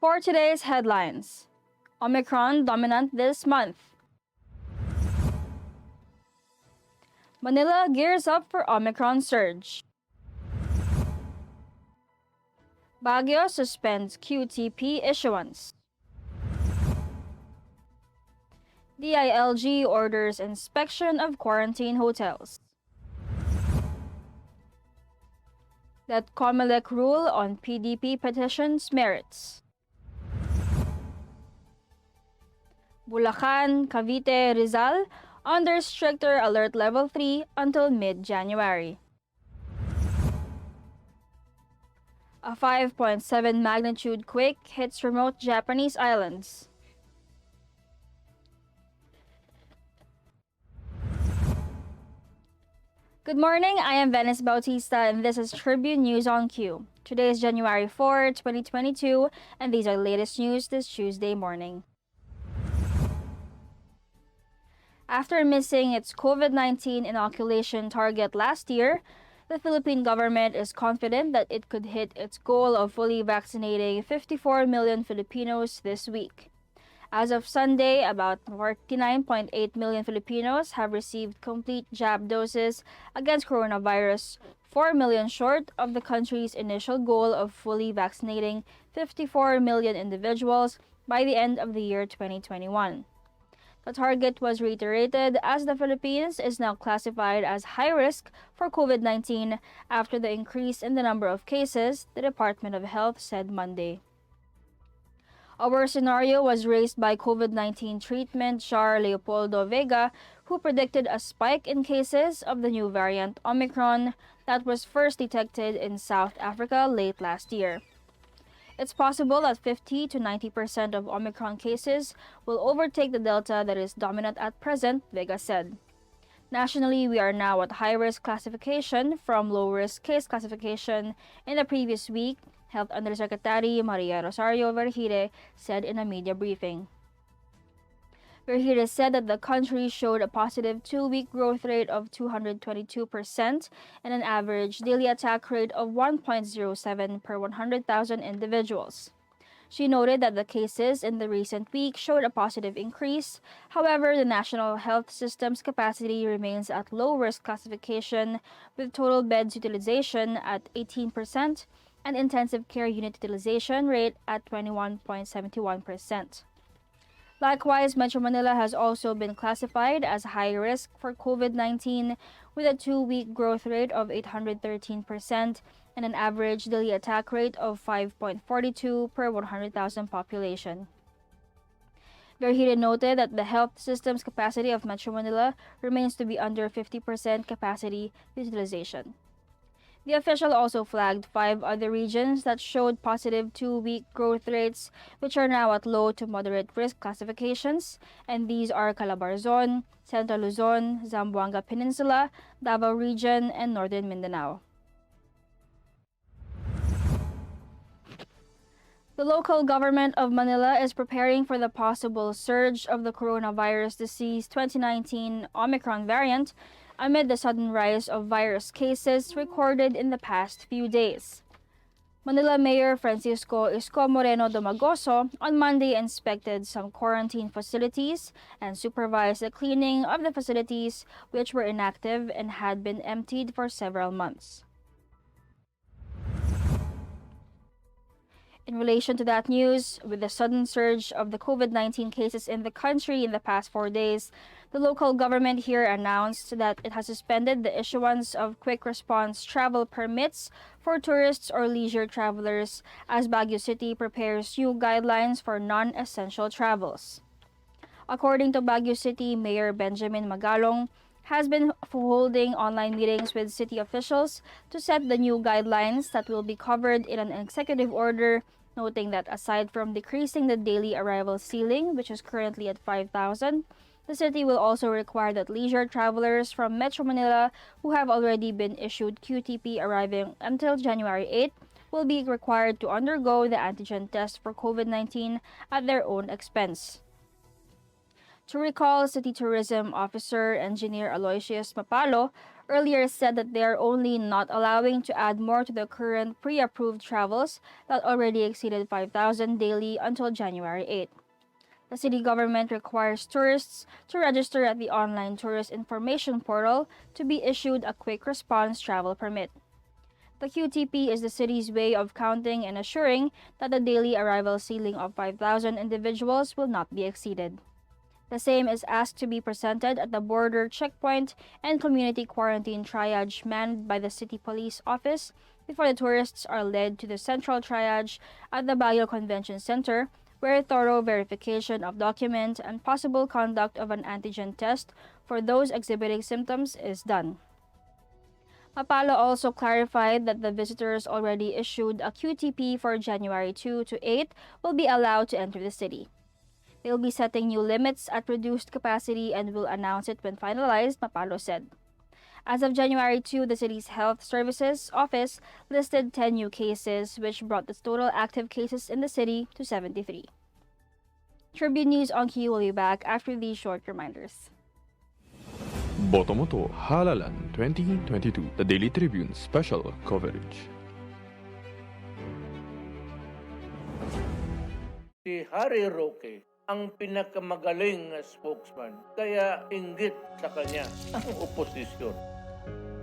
For today's headlines, Omicron dominant this month. Manila gears up for Omicron surge. Baguio suspends QTP issuance. DILG orders inspection of quarantine hotels. That Comelec rule on PDP petitions merits. Bulacan, Cavite, Rizal under stricter alert level 3 until mid-January. A 5.7 magnitude quake hits remote Japanese islands. Good morning, I am Venice Bautista and this is Tribune News on Q. Today is January 4, 2022, and these are the latest news this Tuesday morning. After missing its COVID-19 inoculation target last year, the Philippine government is confident that it could hit its goal of fully vaccinating 54 million Filipinos this week. As of Sunday, about 49.8 million Filipinos have received complete jab doses against coronavirus, 4 million short of the country's initial goal of fully vaccinating 54 million individuals by the end of the year 2021. The target was reiterated as the Philippines is now classified as high risk for COVID-19 after the increase in the number of cases, the Department of Health said Monday. Our scenario was raised by COVID-19 treatment czar Leopoldo Vega, who predicted a spike in cases of the new variant Omicron that was first detected in South Africa late last year. It's possible that 50 to 90% of Omicron cases will overtake the Delta that is dominant at present, Vega said. Nationally, we are now at high-risk classification from low-risk case classification in the previous week, Health Undersecretary Maria Rosario Vergire said in a media briefing. Vergire said that the country showed a positive 2-week growth rate of 222% and an average daily attack rate of 1.07 per 100,000 individuals. She noted that the cases in the recent week showed a positive increase. However, the national health system's capacity remains at low-risk classification, with total beds utilization at 18% and intensive care unit utilization rate at 21.71%. Likewise, Metro Manila has also been classified as high risk for COVID-19 with a 2-week growth rate of 813% and an average daily attack rate of 5.42 per 100,000 population. Vergire noted that the health system's capacity of Metro Manila remains to be under 50% capacity utilization. The official also flagged 5 other regions that showed positive 2-week growth rates, which are now at low to moderate risk classifications, and these are Calabarzon, Central Luzon, Zamboanga Peninsula, Davao Region, and Northern Mindanao. The local government of Manila is preparing for the possible surge of the coronavirus disease 2019 Omicron variant amid the sudden rise of virus cases recorded in the past few days. Manila Mayor Francisco Isko Moreno Domagoso on Monday inspected some quarantine facilities and supervised the cleaning of the facilities which were inactive and had been emptied for several months. In relation to that news, with the sudden surge of the COVID-19 cases in the country in the past 4 days, the local government here announced that it has suspended the issuance of quick response travel permits for tourists or leisure travelers as Baguio City prepares new guidelines for non-essential travels. According to Baguio City Mayor Benjamin Magalong, has been holding online meetings with city officials to set the new guidelines that will be covered in an executive order, noting that aside from decreasing the daily arrival ceiling, which is currently at 5,000, the city will also require that leisure travelers from Metro Manila who have already been issued QTP arriving until January 8 will be required to undergo the antigen test for COVID-19 at their own expense. To recall, City Tourism Officer Engineer Aloysius Mapalo earlier said that they are only not allowing to add more to the current pre-approved travels that already exceeded 5,000 daily until January 8. The city government requires tourists to register at the online tourist information portal to be issued a quick response travel permit. The QTP is the city's way of counting and assuring that the daily arrival ceiling of 5,000 individuals will not be exceeded. The same is asked to be presented at the border checkpoint and community quarantine triage manned by the City Police Office before the tourists are led to the central triage at the Baguio Convention Center, where thorough verification of document and possible conduct of an test for those exhibiting symptoms is done. Mapalo also clarified that the visitors already issued a QTP for January 2 to 8 will be allowed to enter the city. They'll be setting new limits at reduced capacity and will announce it when finalized, Mapalo said. As of January 2, the city's Health Services Office listed 10 new cases, which brought the total active cases in the city to 73. Tribune News on Q will be back after these short reminders. Boto mo to Halalan 2022, the Daily Tribune special coverage. Si Harry Roque ang pinakamagaling na spokesman, kaya inggit sa kanya ang oposisyon.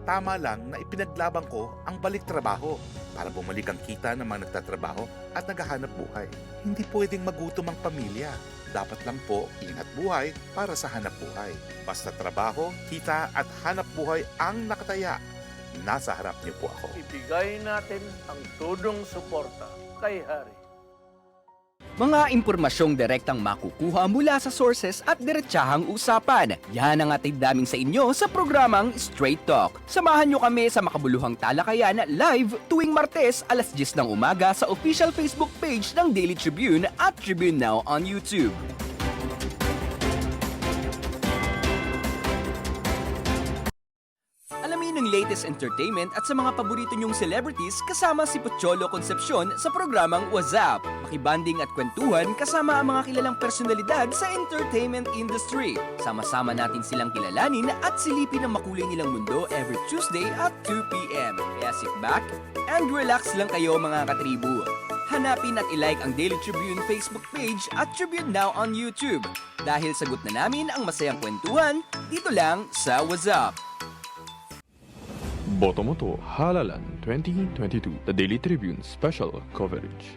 Tama lang na ipinaglaban ko ang balik trabaho para bumalik ang kita ng mga nagtatrabaho at naghahanap buhay. Hindi pwedeng magutom ang pamilya. Dapat lang po ingat buhay para sa hanap buhay. Basta trabaho, kita at hanap buhay ang nakataya. Nasa harap niyo po ako. Ibigay natin ang tudong suporta kay Harry. Mga impormasyong direktang makukuha mula sa sources at diretsahang usapan. Yan ang atid namin sa inyo sa programang Straight Talk. Samahan nyo kami sa makabuluhang talakayan live tuwing Martes alas 10 ng umaga sa official Facebook page ng Daily Tribune at Tribune Now on YouTube. Alamin ang latest entertainment at sa mga paborito nyong celebrities kasama si Pocholo Concepcion sa programang What's Up. Makibanding at kwentuhan kasama ang mga kilalang personalidad sa entertainment industry. Sama-sama natin silang kilalanin at silipin ang makulay nilang mundo every Tuesday at 2 p.m. Kaya sit back and relax lang kayo mga katribu. Hanapin at ilike ang Daily Tribune Facebook page at Tribune Now on YouTube. Dahil sagot na namin ang masayang kwentuhan dito lang sa What's Up. Boto mo to Halalan 2022, the Daily Tribune special coverage.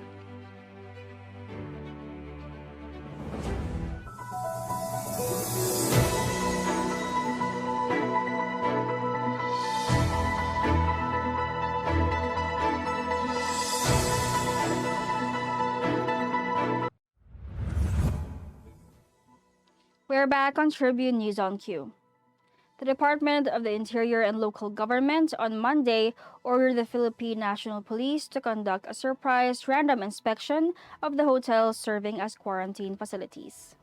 We're back on Tribune News on Q. The Department of the Interior and Local Government on Monday ordered the Philippine National Police to conduct a surprise random inspection of the hotels serving as quarantine facilities.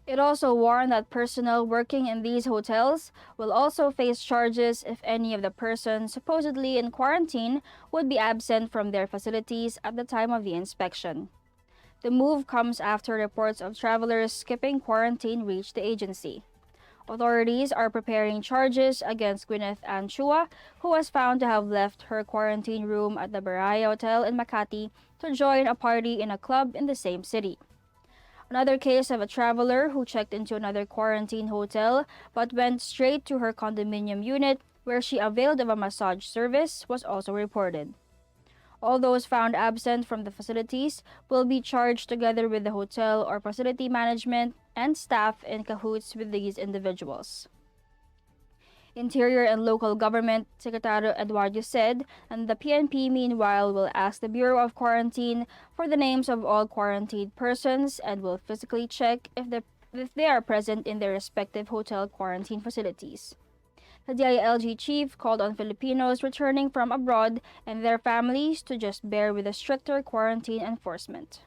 It also warned that personnel working in these hotels will also face charges if any of the persons supposedly in quarantine would be absent from their facilities at the time of the inspection. The move comes after reports of travelers skipping quarantine reached the agency. Authorities are preparing charges against Gwyneth Ann Chua, who was found to have left her quarantine room at the Baray Hotel in Makati to join a party in a club in the same city. Another case of a traveler who checked into another quarantine hotel but went straight to her condominium unit where she availed of a massage service was also reported. All those found absent from the facilities will be charged together with the hotel or facility management and staff in cahoots with these individuals. Interior and Local Government Secretary Eduardo said, and the PNP meanwhile will ask the Bureau of Quarantine for the names of all quarantined persons and will physically check if they are present in their respective hotel quarantine facilities. The DILG chief called on Filipinos returning from abroad and their families to just bear with the stricter quarantine enforcement.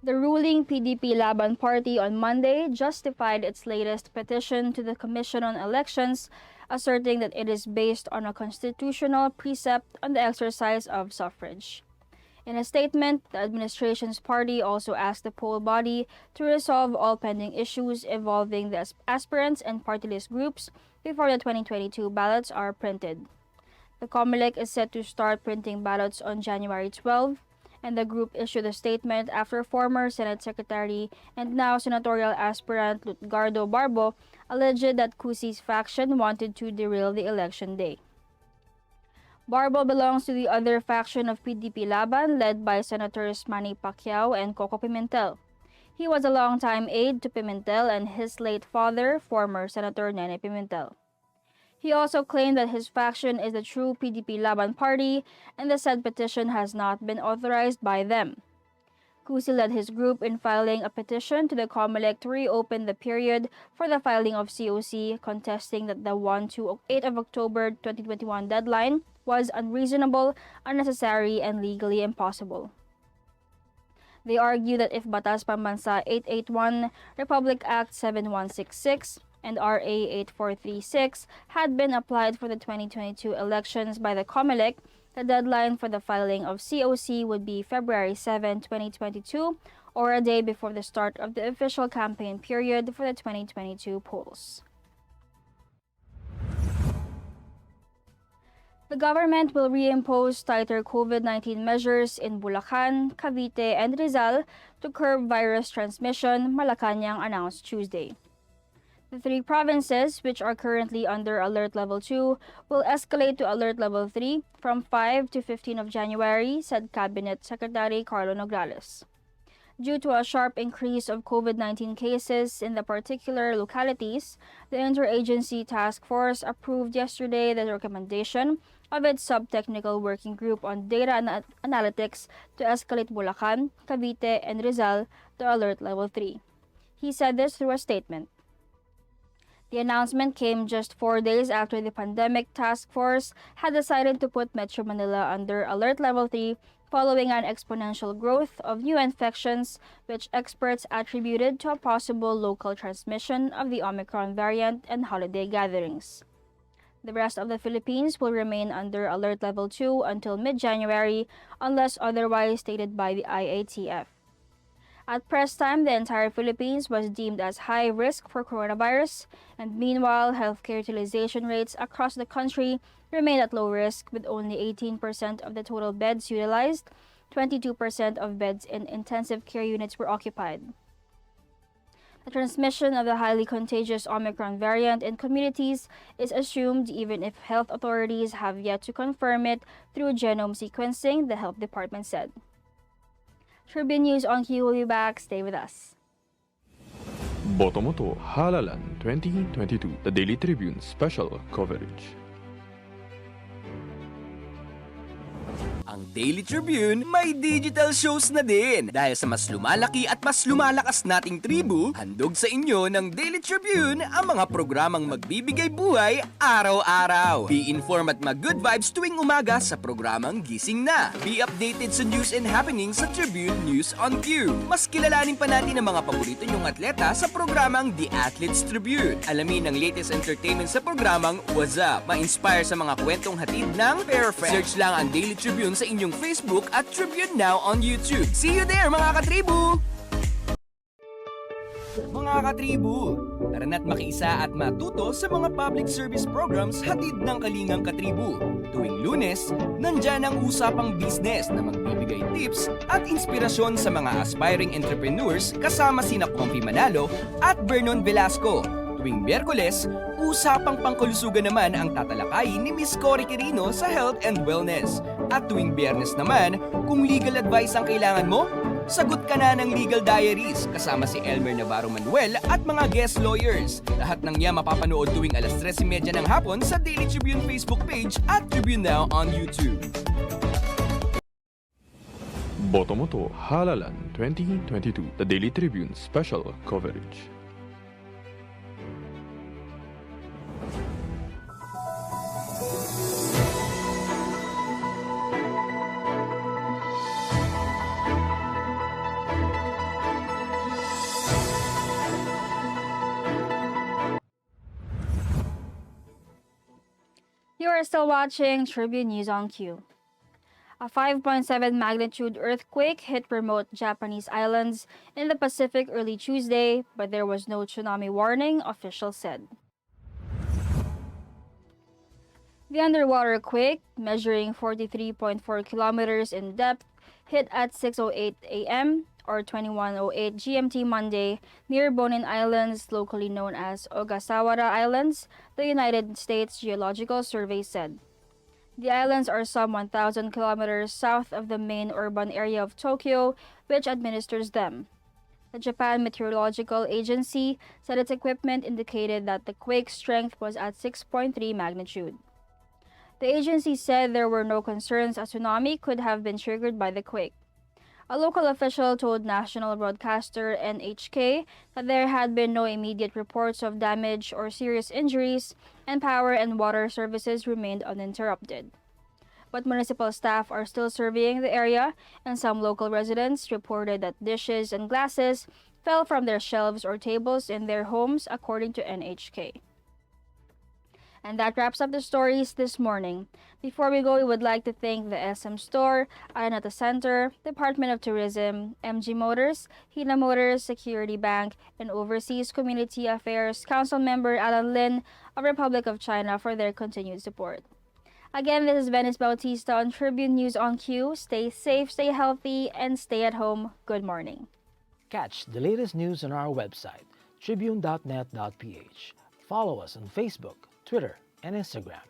The ruling PDP Laban party on Monday justified its latest petition to the Commission on Elections, asserting that it is based on a constitutional precept on the exercise of suffrage. In a statement, the administration's party also asked the poll body to resolve all pending issues involving the aspirants and party list groups before the 2022 ballots are printed. The Comelec is set to start printing ballots on January 12, and the group issued a statement after former Senate Secretary and now senatorial aspirant Lutgardo Barbo alleged that Cusi's faction wanted to derail the election day. Barbo belongs to the other faction of PDP Laban led by Senators Manny Pacquiao and Coco Pimentel. He was a longtime aide to Pimentel and his late father, former Senator Nene Pimentel. He also claimed that his faction is the true PDP Laban party and the said petition has not been authorized by them. Cusi led his group in filing a petition to the Comelec to reopen the period for the filing of COC, contesting that the 1 to 8 of October 2021 deadline was unreasonable, unnecessary, and legally impossible. They argue that if Batas Pambansa 881, Republic Act 7166, and RA 8436 had been applied for the 2022 elections by the Comelec, the deadline for the filing of COC would be February 7, 2022, or a day before the start of the official campaign period for the 2022 polls. The government will reimpose tighter COVID-19 measures in Bulacan, Cavite, and Rizal to curb virus transmission, Malacanang announced Tuesday. The three provinces, which are currently under Alert Level 2, will escalate to Alert Level 3 from 5 to 15 of January, said Cabinet Secretary Carlo Nograles. Due to a sharp increase of COVID-19 cases in the particular localities, the Interagency Task Force approved yesterday the recommendation of its Sub-Technical Working Group on Data Analytics to escalate Bulacan, Cavite, and Rizal to Alert Level 3. He said this through a statement. The announcement came just 4 days after the Pandemic Task Force had decided to put Metro Manila under Alert Level 3 following an exponential growth of new infections, which experts attributed to a possible local transmission of the Omicron variant and holiday gatherings. The rest of the Philippines will remain under Alert Level 2 until mid-January unless otherwise stated by the IATF. At press time, the entire Philippines was deemed as high risk for coronavirus, and meanwhile, healthcare utilization rates across the country remained at low risk, with only 18% of the total beds utilized, 22% of beds in intensive care units were occupied. The transmission of the highly contagious Omicron variant in communities is assumed even if health authorities have yet to confirm it through genome sequencing, the health department said. Tribune News on Q will be back. Stay with us. Boto mo to, Halalan 2022, the Daily Tribune special coverage. Ang Daily Tribune may digital shows na din. Dahil sa mas lumalaki at mas lumalakas nating tribu, handog sa inyo ng Daily Tribune ang mga programang magbibigay buhay araw-araw. Be informed at mag-good vibes tuwing umaga sa programang Gising Na. Be updated sa news and happenings sa Tribune News on Q. Mas kilalanin pa natin ang mga paborito nyong atleta sa programang The Athletes Tribune. Alamin ang latest entertainment sa programang What's Up. Ma-inspire sa mga kwentong hatid ng Perfect. Search lang ang Daily Tribune sa inyong Facebook at Tribune Now on YouTube. See you there, mga katribu! Mga katribu, tara na't makiisa at matuto sa mga public service programs hatid ng Kalingang Katribu. Tuwing Lunes, nandyan ang usapang business na magbibigay tips at inspirasyon sa mga aspiring entrepreneurs kasama sina Comfy Manalo at Vernon Velasco. Tuwing Miyerkules, usapang pangkalusugan naman ang tatalakayin ni Miss Cory Quirino sa Health and Wellness. At tuwing Biyernes naman, kung legal advice ang kailangan mo, sagot ka na ng Legal Diaries kasama si Elmer Navarro Manuel at mga guest lawyers. Lahat ng niya mapapanood tuwing alas 3:30 ng hapon sa Daily Tribune Facebook page at Tribune Now on YouTube. Boto mo to, Halalan 2022, the Daily Tribune special coverage. You are still watching Tribune News on Q. A 5.7 magnitude earthquake hit remote Japanese islands in the Pacific early Tuesday, but there was no tsunami warning, officials said. The underwater quake, measuring 43.4 kilometers in depth, hit at 6:08 a.m. or 21:08 GMT Monday near Bonin Islands, locally known as Ogasawara Islands, the United States Geological Survey said. The islands are some 1,000 kilometers south of the main urban area of Tokyo, which administers them. The Japan Meteorological Agency said its equipment indicated that the quake's strength was at 6.3 magnitude. The agency said there were no concerns a tsunami could have been triggered by the quake. A local official told national broadcaster NHK that there had been no immediate reports of damage or serious injuries, and power and water services remained uninterrupted. But municipal staff are still surveying the area, and some local residents reported that dishes and glasses fell from their shelves or tables in their homes, according to NHK. And that wraps up the stories this morning. Before we go, we would like to thank the SM Store, Araneta Center, Department of Tourism, MG Motors, Hina Motors, Security Bank, and Overseas Community Affairs Council Member Alan Lin of Republic of China for their continued support. Again, this is Venice Bautista on Tribune News on Q. Stay safe, stay healthy, and stay at home. Good morning. Catch the latest news on our website, tribune.net.ph. Follow us on Facebook, Twitter, and Instagram.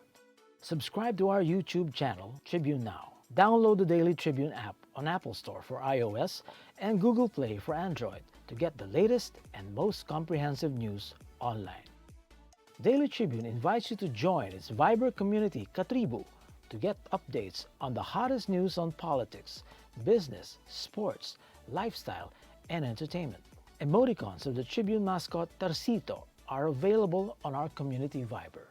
Subscribe to our YouTube channel, Tribune Now. Download the Daily Tribune app on Apple Store for iOS and Google Play for Android to get the latest and most comprehensive news online. Daily Tribune invites you to join its Viber community, Katribu, to get updates on the hottest news on politics, business, sports, lifestyle, and entertainment. Emoticons of the Tribune mascot Tarsito are available on our community Viber.